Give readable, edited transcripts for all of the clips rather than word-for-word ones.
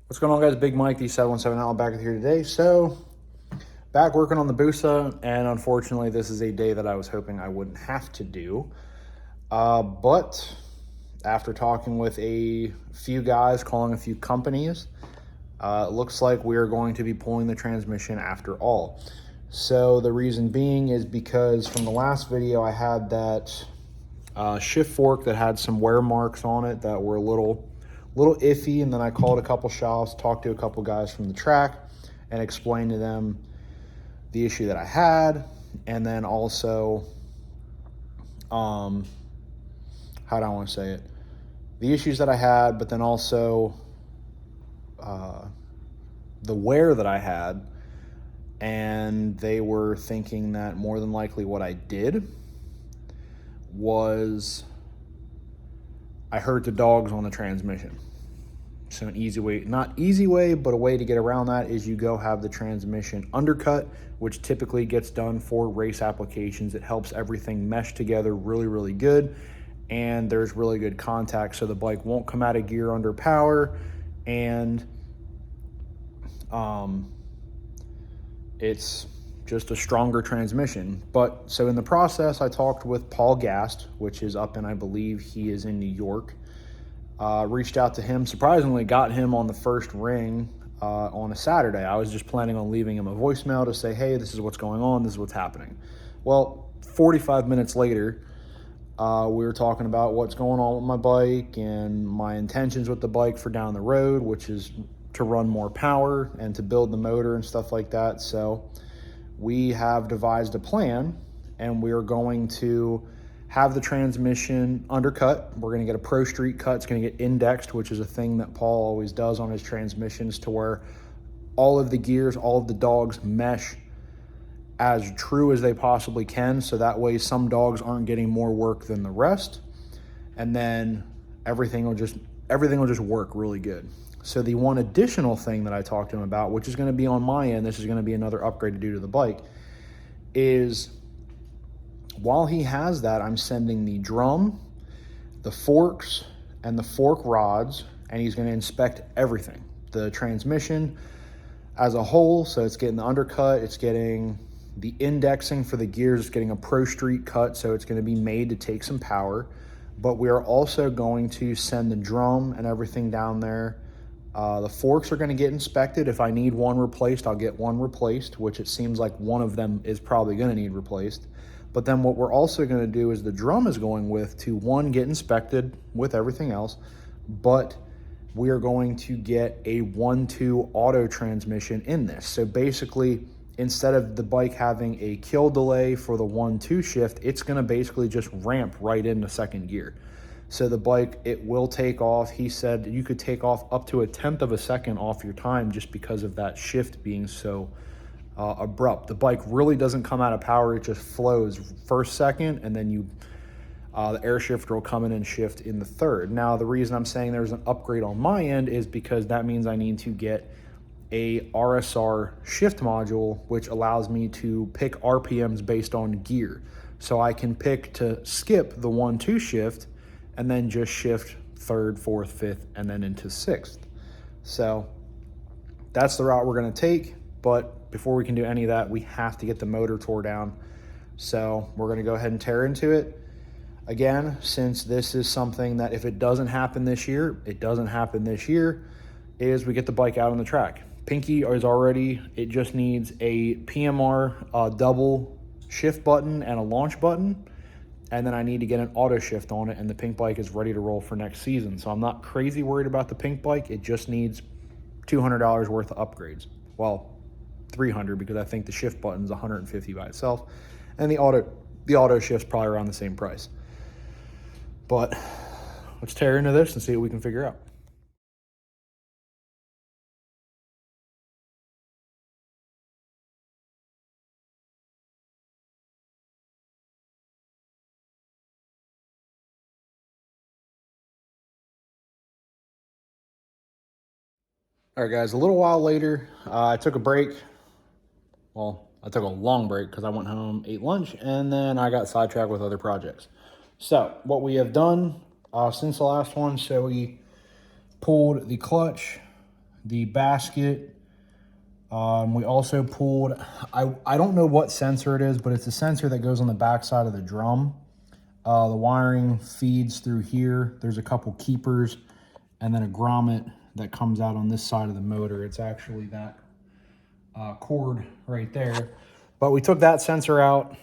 What's going on, guys? Big Mike, the 717 Outlaw, back with here today. So, back working on the busa, and unfortunately, this is a day that I was hoping I wouldn't have to do. But after talking with a few guys, calling a few companies, it looks like we are going to be pulling the transmission after all. So the reason being is because from the last video, I had that shift fork that had some wear marks on it that were a little iffy, and then I called a couple shops, talked to a couple guys from the track, and explained to them the issue that I had, and then also, how do I want to say it? The issues that I had, but then also the wear that I had, and they were thinking that more than likely what I did was I hurt the dogs on the transmission. So an easy way, not easy way, but a way to get around that is you go have the transmission undercut, which typically gets done for race applications. It helps everything mesh together really good, and there's really good contact, so the bike won't come out of gear under power, and it's just a stronger transmission. But so in the process, I talked with Paul Gast, which is up in, I believe he is in New York. Reached out to him, surprisingly got him on the first ring on a Saturday. I was just planning on leaving him a voicemail to say, hey, this is what's going on, this is what's happening. Well, 45 minutes later, we were talking about what's going on with my bike and my intentions with the bike for down the road, which is to run more power and to build the motor and stuff like that. So we have devised a plan, and we are going to have the transmission undercut. We're going to get a Pro Street cut. It's going to get indexed, which is a thing that Paul always does on his transmissions, to where all of the gears, all of the dogs mesh as true as they possibly can, so that way some dogs aren't getting more work than the rest, and then everything will just work really good. So the one additional thing that I talked to him about, which is going to be on my end, this is going to be another upgrade to do to the bike, is while he has that, I'm sending the drum, the forks, and the fork rods, and he's going to inspect everything. The transmission as a whole, so it's getting the undercut, it's getting the indexing for the gears, it's getting a Pro Street cut, so it's going to be made to take some power. But we are also going to send the drum and everything down there. The forks are going to get inspected. If I need one replaced, I'll get one replaced, which it seems like one of them is probably going to need replaced. But then what we're also going to do is the drum is going with to, one, get inspected with everything else, but we are going to get a 1-2 auto transmission in this. So basically, instead of the bike having a kill delay for the 1-2 shift, it's going to basically just ramp right into second gear. So the bike, it will take off. He said you could take off up to 1/10 of a second off your time just because of that shift being so abrupt. The bike really doesn't come out of power. It just flows first, second, and then the air shifter will come in and shift in the third. Now, the reason I'm saying there's an upgrade on my end is because that means I need to get a RSR shift module, which allows me to pick RPMs based on gear. So I can pick to skip the 1-2 shift and then just shift third, fourth, fifth, and then into sixth. So that's the route we're going to take. But before we can do any of that, we have to get the motor tore down. So we're going to go ahead and tear into it. Again, since this is something that if it doesn't happen this year, it doesn't happen this year, is we get the bike out on the track. Pinky is already, it just needs a PMR double shift button and a launch button. And then I need to get an auto shift on it, and the pink bike is ready to roll for next season. So I'm not crazy worried about the pink bike. It just needs $200 worth of upgrades. Well, $300, because I think the shift button's $150 by itself, and the auto shift's probably around the same price. But let's tear into this and see what we can figure out. All right, guys, a little while later, I took a break. Well, I took a long break because I went home, ate lunch, and then I got sidetracked with other projects. So what we have done since the last one, so we pulled the clutch the basket. We also pulled, I don't know what sensor it is, but it's a sensor that goes on the back side of the drum. The wiring feeds through here. There's a couple keepers and then a grommet that comes out on this side of the motor. It's actually that cord right there. But we took that sensor out.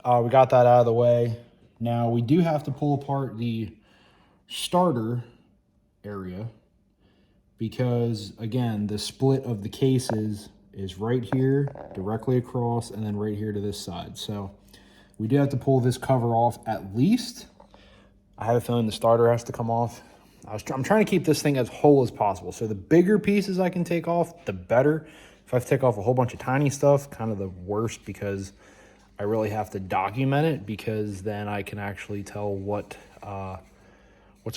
We got that out of the way. Now we do have to pull apart the starter area because, again, the split of the cases is right here, directly across, and then right here to this side. So we do have to pull this cover off at least. I have a feeling the starter has to come off. I'm trying to keep this thing as whole as possible. So the bigger pieces I can take off, the better. If I have to take off a whole bunch of tiny stuff, kind of the worst, because I really have to document it, because then I can actually tell what's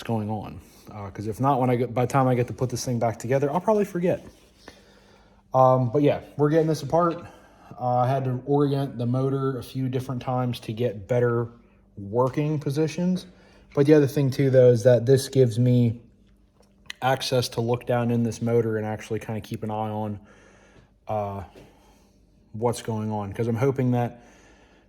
going on. Because if not, by the time I get to put this thing back together, I'll probably forget. But yeah, we're getting this apart. I had to orient the motor a few different times to get better working positions. But the other thing too, though, is that this gives me access to look down in this motor and actually kind of keep an eye on what's going on. Because I'm hoping that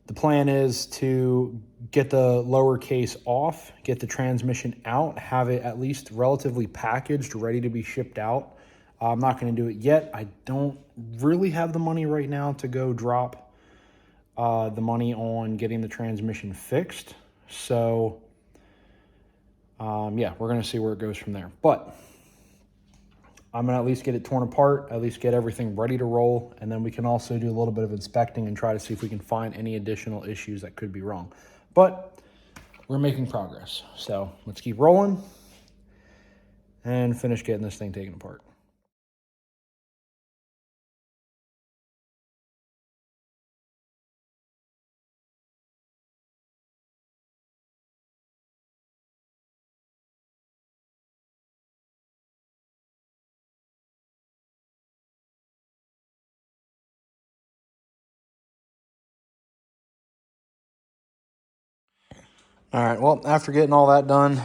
the plan is to get the lower case off, get the transmission out, have it at least relatively packaged, ready to be shipped out. I'm not going to do it yet. I don't really have the money right now to go drop the money on getting the transmission fixed. So, yeah, we're going to see where it goes from there. But I'm going to at least get it torn apart, at least get everything ready to roll, and then we can also do a little bit of inspecting and try to see if we can find any additional issues that could be wrong. But we're making progress. So let's keep rolling and finish getting this thing taken apart. All right, well, after getting all that done,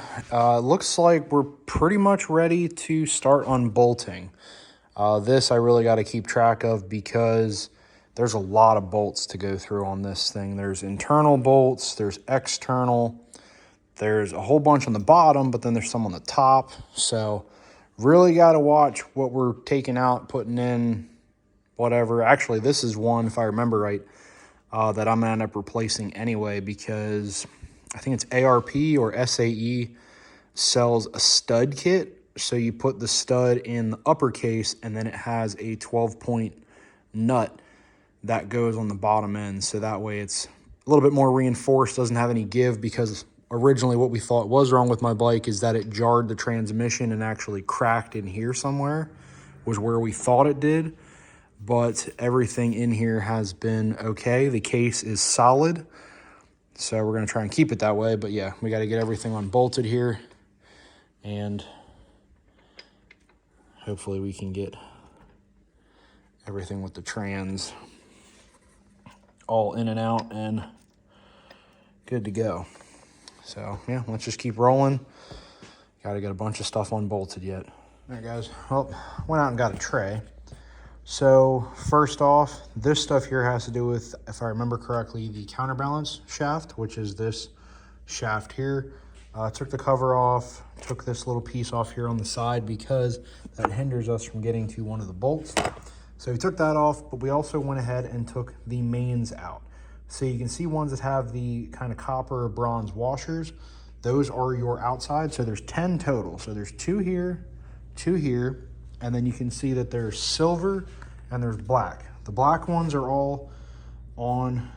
looks like we're pretty much ready to start unbolting. This I really got to keep track of because there's a lot of bolts to go through on this thing. There's internal bolts, there's external, there's a whole bunch on the bottom, but then there's some on the top. So really got to watch what we're taking out, putting in, whatever. Actually, this is one, if I remember right, that I'm going to end up replacing anyway, because I think it's ARP or SAE sells a stud kit. So you put the stud in the upper case, and then it has a 12-point nut that goes on the bottom end. So that way it's a little bit more reinforced, doesn't have any give, because originally what we thought was wrong with my bike is that it jarred the transmission and actually cracked in here somewhere, was where we thought it did. But everything in here has been okay. The case is solid. So we're going to try and keep it that way. But yeah, we got to get everything unbolted here. And hopefully we can get everything with the trans all in and out and good to go. So yeah, let's just keep rolling. Got to get a bunch of stuff unbolted yet. All right, guys. Well, went out and got a tray. So first off, this stuff here has to do with, if I remember correctly, the counterbalance shaft, which is this shaft here. Took the cover off, took this little piece off here on the side because that hinders us from getting to one of the bolts. So we took that off, but we also went ahead and took the mains out. So you can see ones that have the kind of copper or bronze washers. Those are your outside. So there's 10 total. So there's 2 here, and then you can see that there's silver and there's black. The black ones are all on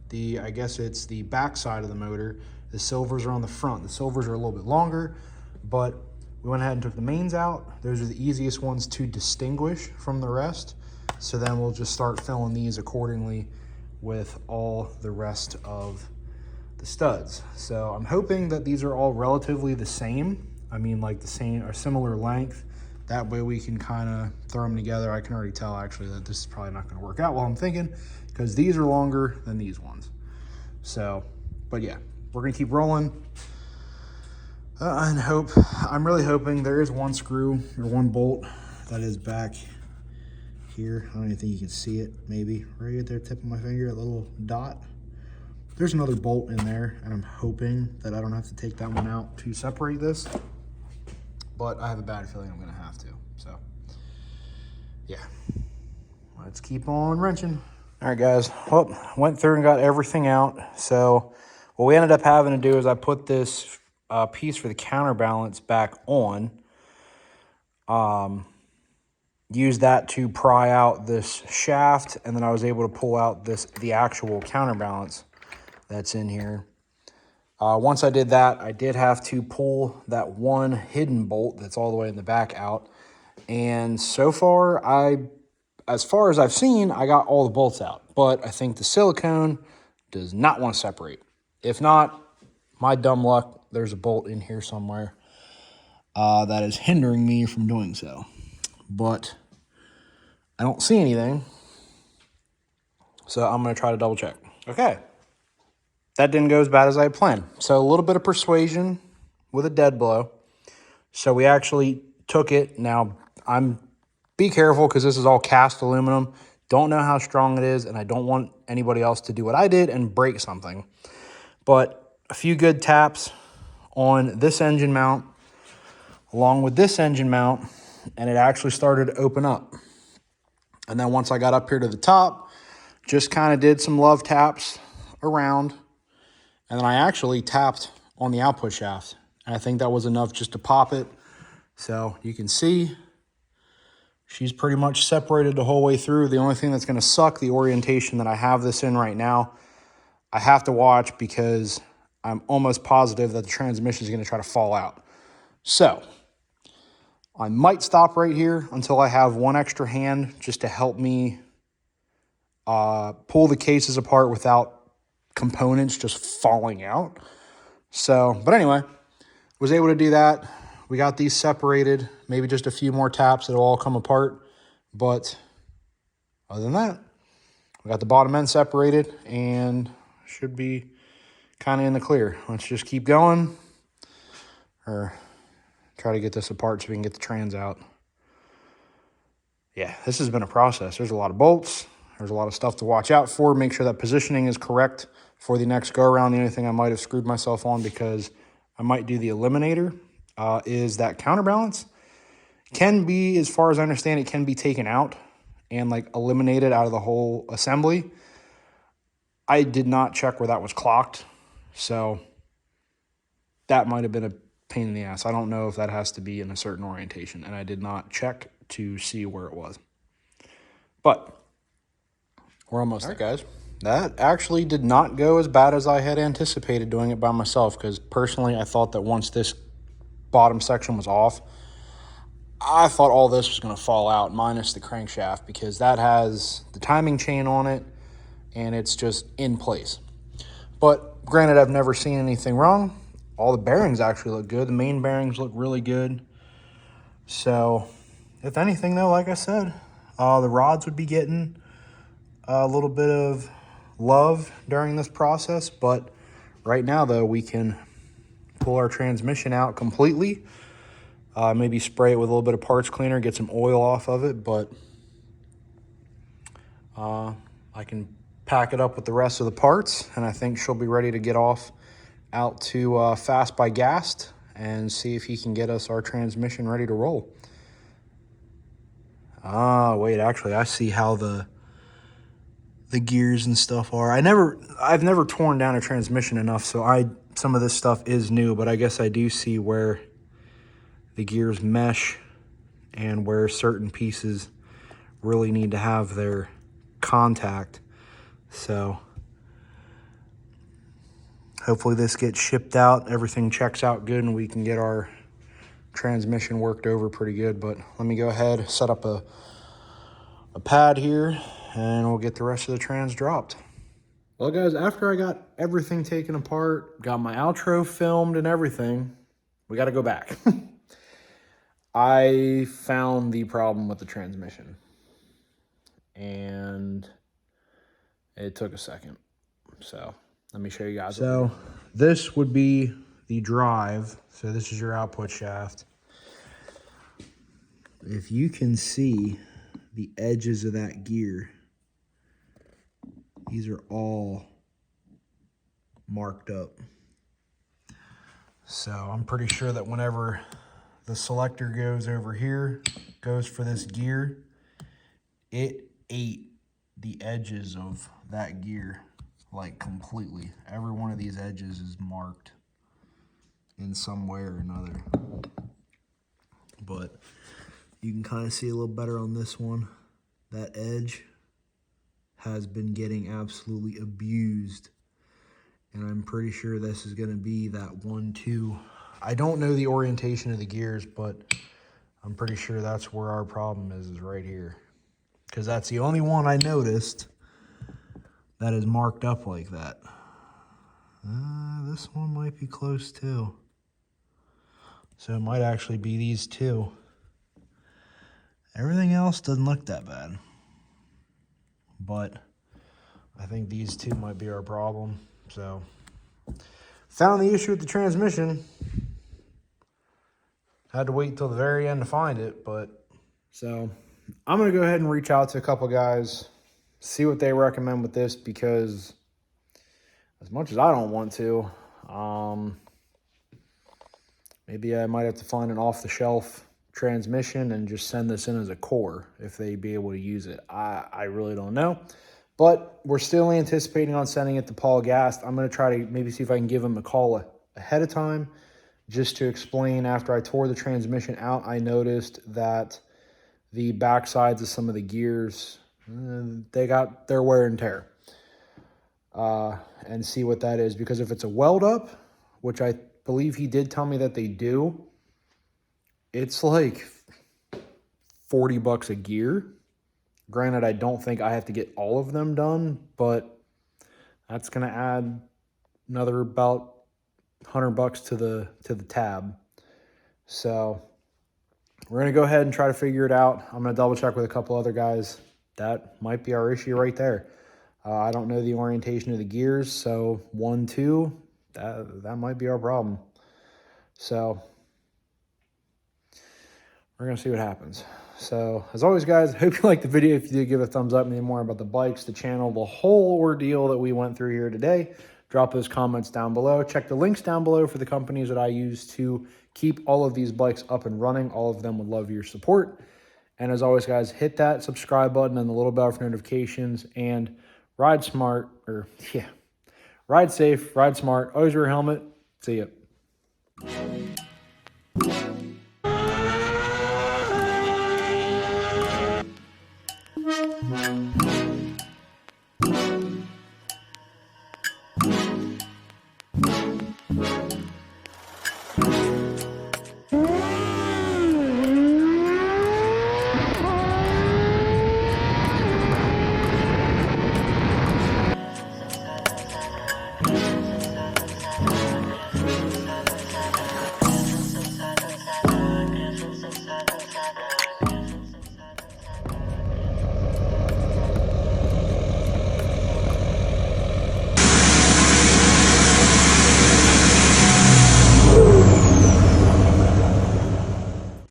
the, I guess it's the back side of the motor. The silvers are on the front. The silvers are a little bit longer, but we went ahead and took the mains out. Those are the easiest ones to distinguish from the rest. So then we'll just start filling these accordingly with all the rest of the studs. So I'm hoping that these are all relatively the same. I mean, like the same or similar length. That way we can kind of throw them together. I can already tell actually that this is probably not going to work out while I'm thinking, because these are longer than these ones. So, but yeah, we're going to keep rolling and hope. I'm really hoping there is one screw or one bolt that is back here. I don't even think you can see it, maybe right at the tip of my finger, a little dot. There's another bolt in there, and I'm hoping that I don't have to take that one out to separate this, but I have a bad feeling I'm gonna have to, so yeah. Let's keep on wrenching. All right, guys, well, went through and got everything out. So what we ended up having to do is I put this piece for the counterbalance back on. Use that to pry out this shaft, and then I was able to pull out the actual counterbalance that's in here. Once I did that, I did have to pull that one hidden bolt that's all the way in the back out. And so far, as far as I've seen, I got all the bolts out. But I think the silicone does not want to separate. If not, my dumb luck, there's a bolt in here somewhere that is hindering me from doing so. But I don't see anything, so I'm going to try to double check. Okay, that didn't go as bad as I had planned. So a little bit of persuasion with a dead blow. So we actually took it. Now, be careful because this is all cast aluminum. Don't know how strong it is, and I don't want anybody else to do what I did and break something. But a few good taps on this engine mount, along with this engine mount, and it actually started to open up. And then once I got up here to the top, just kind of did some love taps around, and then I actually tapped on the output shaft. And I think that was enough just to pop it. So you can see she's pretty much separated the whole way through. The only thing that's going to suck, the orientation that I have this in right now, I have to watch because I'm almost positive that the transmission is going to try to fall out. So I might stop right here until I have one extra hand just to help me pull the cases apart without components just falling out. So, but anyway, was able to do that. We got these separated, maybe just a few more taps, it'll all come apart. But other than that, we got the bottom end separated and should be kind of in the clear. Let's just keep going, or try to get this apart so we can get the trans out. Yeah, this has been a process. There's a lot of bolts. There's a lot of stuff to watch out for. Make sure that positioning is correct for the next go around. The only thing I might have screwed myself on, because I might do the eliminator, is that counterbalance. Can be, as far as I understand, it can be taken out and like eliminated out of the whole assembly. I did not check where that was clocked, so that might have been a pain in the ass. I don't know if that has to be in a certain orientation, and I did not check to see where it was. But we're almost there, guys. That actually did not go as bad as I had anticipated doing it by myself, because personally I thought that once this bottom section was off, I thought all this was going to fall out minus the crankshaft, because that has the timing chain on it and it's just in place. But granted, I've never seen anything wrong. All the bearings actually look good. The main bearings look really good. So if anything though, like I said, the rods would be getting a little bit of love during this process. But right now though, we can pull our transmission out completely. Maybe spray it with a little bit of parts cleaner, get some oil off of it, but I can pack it up with the rest of the parts, and I think she'll be ready to get off out to Fast by Gast and see if he can get us our transmission ready to roll. Wait, actually, I see how the gears and stuff are. I've never torn down a transmission enough, so some of this stuff is new, but I guess I do see where the gears mesh and where certain pieces really need to have their contact. So hopefully this gets shipped out, everything checks out good, and we can get our transmission worked over pretty good. But let me go ahead, set up a pad here, and we'll get the rest of the trans dropped. Well, guys, after I got everything taken apart, got my outro filmed and everything, we got to go back. I found the problem with the transmission, and it took a second. So let me show you guys. So this would be the drive. So this is your output shaft. if you can see the edges of that gear, these are all marked up. So I'm pretty sure that whenever the selector goes over here, goes for this gear, it ate the edges of that gear like completely. Every one of these edges is marked in some way or another. But you can kind of see a little better on this one. That edge has been getting absolutely abused. And I'm pretty sure this is going to be that 1-2. I don't know the orientation of the gears, but I'm pretty sure that's where our problem is right here. Because that's the only one I noticed that is marked up like that. This one might be close too. So it might actually be these two. Everything else doesn't look that bad. But I think these two might be our problem. So, found the issue with the transmission. Had to wait until the very end to find it, but so I'm going to go ahead and reach out to a couple guys, see what they recommend with this, because as much as I don't want to, maybe I might have to find an off-the-shelf transmission and just send this in as a core if they'd be able to use it. I really don't know. But we're still anticipating on sending it to Paul Gast. I'm going to try to maybe see if I can give him a call ahead of time just to explain. After I tore the transmission out, I noticed that the back sides of some of the gears, they got their wear and tear. And see what that is. Because if it's a weld up, which I believe he did tell me that they do, it's like $40 a gear. Granted, I don't think I have to get all of them done, but that's going to add another about $100 to the tab. So we're going to go ahead and try to figure it out. I'm going to double check with a couple other guys. That might be our issue right there. I don't know the orientation of the gears, so 1-2, that might be our problem. So we're going to see what happens. So, as always, guys, I hope you liked the video. If you did, give a thumbs up. Any more about the bikes, the channel, the whole ordeal that we went through here today, drop those comments down below. Check the links down below for the companies that I use to keep all of these bikes up and running. All of them would love your support. And as always, guys, hit that subscribe button and the little bell for notifications. And ride smart, ride safe, ride smart. Always wear a helmet. See ya.